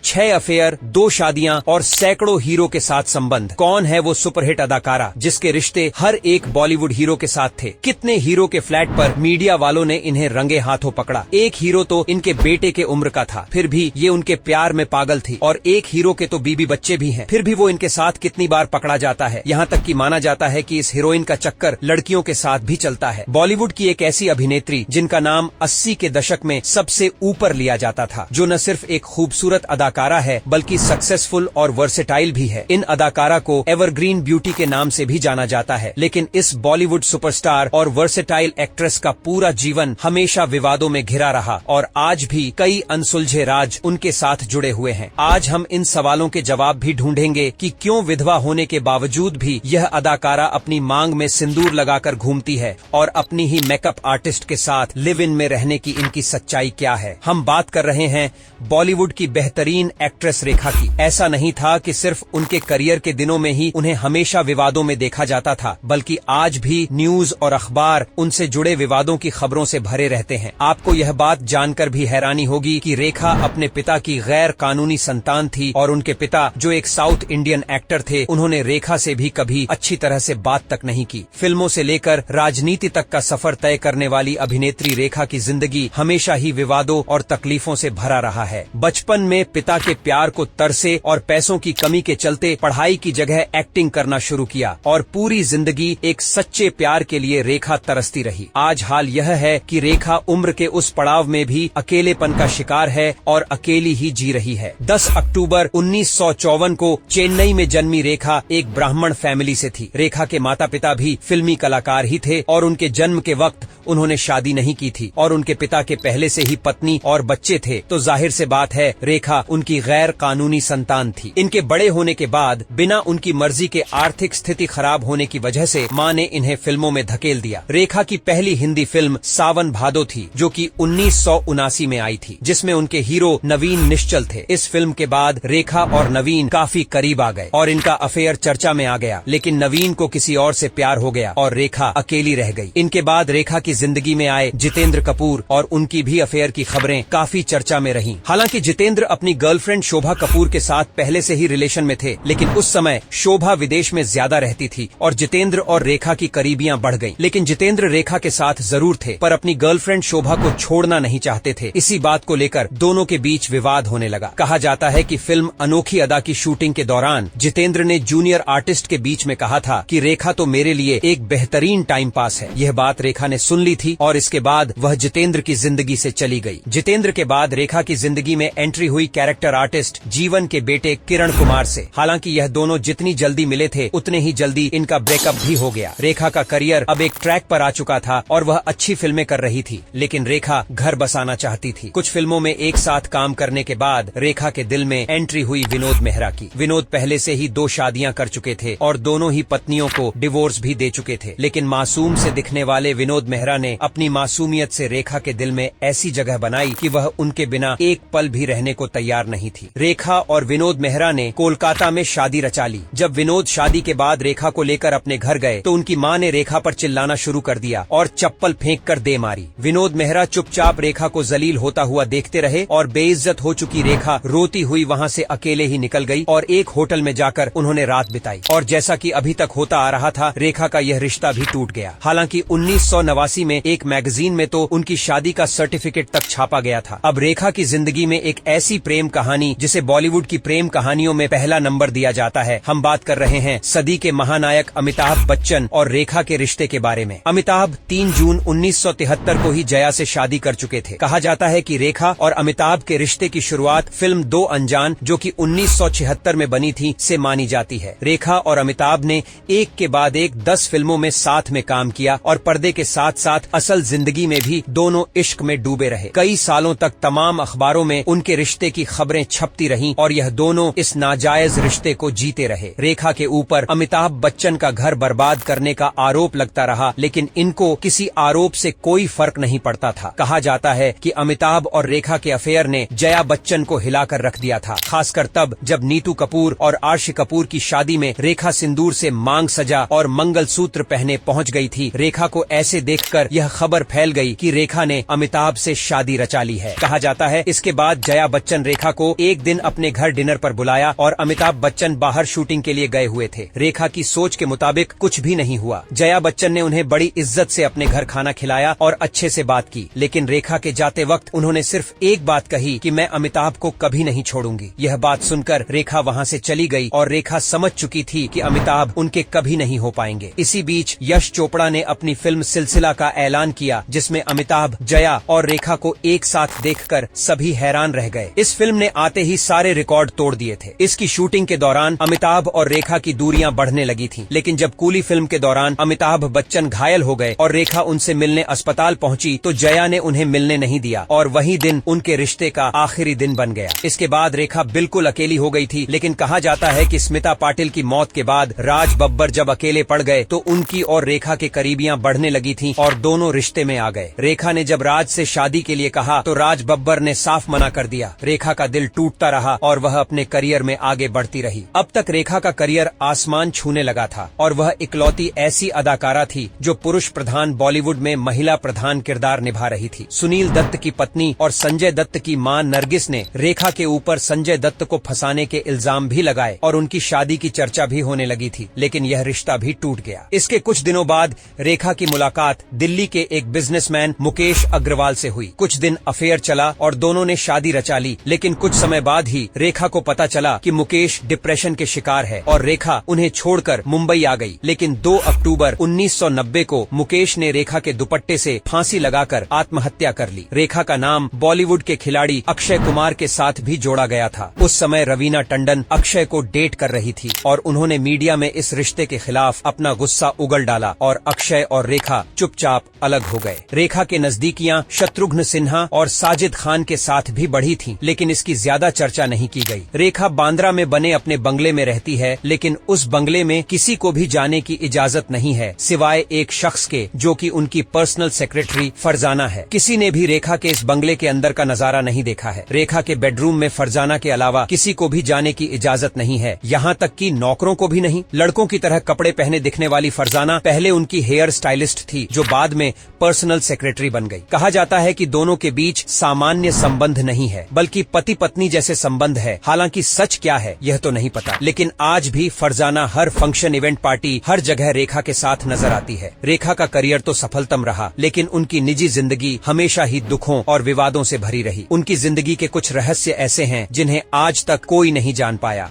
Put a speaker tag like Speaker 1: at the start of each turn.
Speaker 1: 6 affair, 2 शादियां और सैकड़ों हीरो के साथ संबंध। कौन है वो सुपरहिट अदाकारा जिसके रिश्ते हर एक बॉलीवुड हीरो के साथ थे? कितने हीरो के फ्लैट पर मीडिया वालों ने इन्हें रंगे हाथों पकड़ा? एक हीरो तो इनके बेटे के उम्र का था, फिर भी ये उनके प्यार में पागल थी, और एक हीरो के तो बीबी बच्चे भी हैं, फिर भी वो इनके साथ कितनी बार पकड़ा जाता है। यहाँ तक कि माना जाता है कि इस हीरोइन का चक्कर लड़कियों के साथ भी चलता है। बॉलीवुड की एक ऐसी अभिनेत्री जिनका नाम 80 के दशक में सबसे ऊपर लिया जाता था, जो न सिर्फ एक खूबसूरत अदाकारा है बल्कि सक्सेसफुल और वर्सेटाइल भी है। इन अदाकारा को एवरग्रीन ब्यूटी के नाम से भी जाना जाता है। लेकिन इस बॉलीवुड सुपरस्टार और वर्सेटाइल एक्ट्रेस का पूरा जीवन हमेशा विवादों में घिरा रहा, और आज भी कई अनसुलझे राज उनके साथ जुड़े हुए हैं। आज हम इन सवालों के जवाब भी ढूंढेंगे कि क्यों विधवा होने के बावजूद भी यह अदाकारा अपनी मांग में सिंदूर लगाकर घूमती है, और अपनी ही मेकअप आर्टिस्ट के साथ लिव इन में रहने की इनकी सच्चाई क्या है। हम बात कर रहे हैं बॉलीवुड की बेहतरीन एक्ट्रेस रेखा की। ऐसा नहीं था कि सिर्फ उनके करियर के दिनों में ही उन्हें हमेशा विवादों में देखा जाता था, बल्कि आज भी न्यूज और अखबार उनसे जुड़े विवादों की खबरों से भरे रहते हैं। आपको यह बात जानकर भी हैरानी होगी कि रेखा अपने पिता की गैर कानूनी संतान थी, और उनके पिता जो एक साउथ इंडियन एक्टर थे, उन्होंने रेखा से भी कभी अच्छी तरह से बात तक नहीं की। फिल्मों से लेकर राजनीति तक का सफर तय करने वाली अभिनेत्री रेखा की जिंदगी हमेशा ही विवादों और तकलीफों से भरा रहा है। बचपन में पिता के प्यार को तरसे और पैसों की कमी के चलते पढ़ाई की जगह एक्टिंग करना शुरू किया, और पूरी जिंदगी एक सच्चे प्यार के लिए रेखा तरसती रही। आज हाल यह है कि रेखा उम्र के उस पड़ाव में भी अकेलेपन का शिकार है और अकेली ही जी रही है। 10 अक्टूबर 1954 को चेन्नई में जन्मी रेखा एक ब्राह्मण फैमिली से थी। रेखा के माता पिता भी फिल्मी कलाकार ही थे, और उनके जन्म के वक्त उन्होंने शादी नहीं की थी, और उनके पिता के पहले से ही पत्नी और बच्चे थे, तो जाहिर से बात है रेखा उनकी गैर कानूनी संतान थी। इनके बड़े होने के बाद बिना उनकी मर्जी के आर्थिक स्थिति खराब होने की वजह से मां ने इन्हें फिल्मों में धकेल दिया। रेखा की पहली हिंदी फिल्म सावन भादो थी, जो कि 1979 में आई थी, जिसमें उनके हीरो नवीन निश्चल थे। इस फिल्म के बाद रेखा और नवीन काफी करीब आ गए और इनका अफेयर चर्चा में आ गया, लेकिन नवीन को किसी और से प्यार हो गया और रेखा अकेली रह गई। इनके बाद रेखा की जिंदगी में आए जितेंद्र कपूर, और उनकी भी अफेयर की खबरें काफी चर्चा में रहीं। हालांकि जितेंद्र अपनी गर्लफ्रेंड शोभा कपूर के साथ पहले से ही रिलेशन में थे, लेकिन उस समय शोभा विदेश में ज्यादा रहती थी और जितेंद्र और रेखा की करीबियां बढ़ गईं। लेकिन जितेंद्र रेखा के साथ जरूर थे, पर अपनी गर्लफ्रेंड शोभा को छोड़ना नहीं चाहते थे। इसी बात को लेकर दोनों के बीच विवाद होने लगा। कहा जाता है कि फिल्म अनोखी अदा की शूटिंग के दौरान जितेंद्र ने जूनियर आर्टिस्ट के बीच में कहा था कि रेखा तो मेरे लिए एक बेहतरीन टाइम पास है। यह बात रेखा ने सुन ली थी और इसके बाद वह जितेंद्र की जिंदगी से चली गई। जितेंद्र के बाद रेखा की जिंदगी में एंट्री हुई कैरेक्टर आर्टिस्ट जीवन के बेटे किरण कुमार से। हालांकि यह दोनों जितनी जल्दी मिले थे, उतने ही जल्दी इनका ब्रेकअप भी हो गया। रेखा का करियर अब एक ट्रैक पर आ चुका था और वह अच्छी फिल्में कर रही थी, लेकिन रेखा घर बसाना चाहती थी। कुछ फिल्मों में एक साथ काम करने के बाद रेखा के दिल में एंट्री हुई विनोद मेहरा की। विनोद पहले से ही 2 शादियां कर चुके थे और दोनों ही पत्नियों को डिवोर्स भी दे चुके थे, लेकिन मासूम से दिखने वाले विनोद मेहरा ने अपनी मासूमियत से रेखा के दिल में ऐसी जगह बनाई कि वह उनके बिना एक पल भी रहने को तैयार नहीं थी। रेखा और विनोद मेहरा ने कोलकाता में शादी रचा ली। जब विनोद शादी के बाद रेखा को लेकर अपने घर गए तो उनकी मां ने रेखा पर चिल्लाना शुरू कर दिया और चप्पल फेंक कर दे मारी। विनोद मेहरा चुपचाप रेखा को जलील होता हुआ देखते रहे और बेइज्जत हो चुकी रेखा रोती हुई वहां से अकेले ही निकल गई और एक होटल में जाकर उन्होंने रात बिताई। और जैसा कि अभी तक होता आ रहा था, रेखा का यह रिश्ता भी टूट गया। हालांकि 1989 में एक मैगजीन में तो उनकी शादी का सर्टिफिकेट तक छापा गया था। अब रेखा की जिंदगी में एक ऐसी प्रेम कहानी जिसे बॉलीवुड की प्रेम कहानियों में पहला नंबर दिया जाता है। हम बात कर रहे हैं सदी के महानायक अमिताभ बच्चन और रेखा के रिश्ते के बारे में। अमिताभ 3 जून 1973 को ही जया से शादी कर चुके थे। कहा जाता है कि रेखा और अमिताभ के रिश्ते की शुरुआत फिल्म 2 अनजान, जो कि 1976 में बनी थी, से मानी जाती है। रेखा और अमिताभ ने एक के बाद एक 10 फिल्मों में साथ में काम किया और पर्दे के साथ साथ असल जिंदगी में भी दोनों इश्क में डूबे रहे। कई सालों तक तमाम अखबारों में उनके रिश्ते की खबरें छपती रहीं और यह दोनों इस नाजायज रिश्ते को जीते रहे। रेखा के ऊपर अमिताभ बच्चन का घर बर्बाद करने का आरोप लगता रहा, लेकिन इनको किसी आरोप से कोई फर्क नहीं पड़ता था। कहा जाता है कि अमिताभ और रेखा के अफेयर ने जया बच्चन को हिलाकर रख दिया था, खासकर तब जब नीतू कपूर और आर्शी कपूर की शादी में रेखा सिंदूर से मांग सजा और मंगलसूत्र पहने पहुंच गई थी। रेखा को ऐसे देखकर यह खबर फैल गई कि रेखा ने अमिताभ से शादी रचा ली है। कहा जाता है इसके बाद जया बच्चन रेखा को एक दिन अपने घर डिनर पर बुलाया और अमिताभ बच्चन बाहर शूटिंग के लिए गए हुए थे। रेखा की सोच के मुताबिक कुछ भी नहीं हुआ। जया बच्चन ने उन्हें बड़ी इज्जत से अपने घर खाना खिलाया और अच्छे से बात की, लेकिन रेखा के जाते वक्त उन्होंने सिर्फ एक बात कही कि मैं अमिताभ को कभी नहीं छोड़ूंगी। यह बात सुनकर रेखा वहाँ से चली गई और रेखा समझ चुकी थी कि अमिताभ उनके कभी नहीं हो पाएंगे। इसी बीच यश चोपड़ा ने अपनी फिल्म सिलसिला का ऐलान किया, जिसमें अमिताभ, जया और रेखा को एक साथ देखकर सभी हैरान रह गए। इस फिल्म ने आते ही सारे रिकॉर्ड तोड़ दिए थे। इसकी शूटिंग के दौरान अमिताभ और रेखा की दूरियां बढ़ने लगी थीं, लेकिन जब कूली फिल्म के दौरान अमिताभ बच्चन घायल हो गए और रेखा उनसे मिलने अस्पताल पहुंची तो जया ने उन्हें मिलने नहीं दिया और वही दिन उनके रिश्ते का आखिरी दिन बन गया। इसके बाद रेखा बिल्कुल अकेली हो गई थी, लेकिन कहा जाता है कि स्मिता पाटिल की मौत के बाद राज बब्बर जब अकेले पड़ गए तो उनकी और रेखा के करीबियां बढ़ने लगी थीं और दोनों रिश्ते में आ गए। रेखा ने जब राज से शादी के लिए कहा तो राज बब्बर ने साफ मना कर दिया। रेखा का दिल टूटता रहा और वह अपने करियर में आगे बढ़ती रही। अब तक रेखा का करियर आसमान छूने लगा था और वह इकलौती ऐसी अदाकारा थी जो पुरुष प्रधान बॉलीवुड में महिला प्रधान किरदार निभा रही थी। सुनील दत्त की पत्नी और संजय दत्त की मां नरगिस ने रेखा के ऊपर संजय दत्त को फंसाने के इल्जाम भी लगाए और उनकी शादी की चर्चा भी होने लगी थी, लेकिन यह रिश्ता भी टूट गया। इसके कुछ दिनों बाद रेखा की मुलाकात दिल्ली के एक बिजनेसमैन मुकेश अग्रवाल से हुई। कुछ दिन अफेयर चला और दोनों ने शादी रचा ली, लेकिन कुछ समय बाद ही रेखा को पता चला कि मुकेश डिप्रेशन के शिकार है और रेखा उन्हें छोड़कर मुंबई आ गई। लेकिन 2 अक्टूबर 1990 को मुकेश ने रेखा के दुपट्टे से फांसी लगाकर आत्महत्या कर ली। रेखा का नाम बॉलीवुड के खिलाड़ी अक्षय कुमार के साथ भी जोड़ा गया था। उस समय रवीना टंडन अक्षय को डेट कर रही थी और उन्होंने मीडिया में इस रिश्ते के खिलाफ अपना गुस्सा उगल डाला और अक्षय और रेखा चुपचाप अलग हो गए। रेखा के नजदीकियां शत्रुघ्न सिन्हा और साजिद खान के साथ भी बढ़ी थीं, लेकिन इसकी ज्यादा चर्चा नहीं की गई। रेखा बांद्रा में बने अपने बंगले में रहती है, लेकिन उस बंगले में किसी को भी जाने की इजाजत नहीं है सिवाय एक शख्स के, जो कि उनकी पर्सनल सेक्रेटरी फरजाना है। किसी ने भी रेखा के इस बंगले के अंदर का नजारा नहीं देखा है। रेखा के बेडरूम में फरजाना के अलावा किसी को भी जाने की इजाजत नहीं है, यहाँ तक कि नौकरों को भी नहीं। लड़कों की तरह कपड़े पहने दिखने वाली फरजाना पहले उनकी हेयर स्टाइलिस्ट थी, जो बाद में पर्सनल सेक्रेटरी बन गई। कहा जाता है कि दोनों के बीच सामान्य संबंध नहीं है, बल्कि पति पत्नी जैसे संबंध है। हालांकि सच क्या है यह तो नहीं पता, लेकिन आज भी फरजाना हर फंक्शन, इवेंट, पार्टी, हर जगह रेखा के साथ नजर आती है। रेखा का करियर तो सफलतम रहा, लेकिन उनकी निजी जिंदगी हमेशा ही दुखों और विवादों से भरी रही। उनकी जिंदगी के कुछ रहस्य ऐसे हैं जिन्हें आज तक कोई नहीं जान पाया।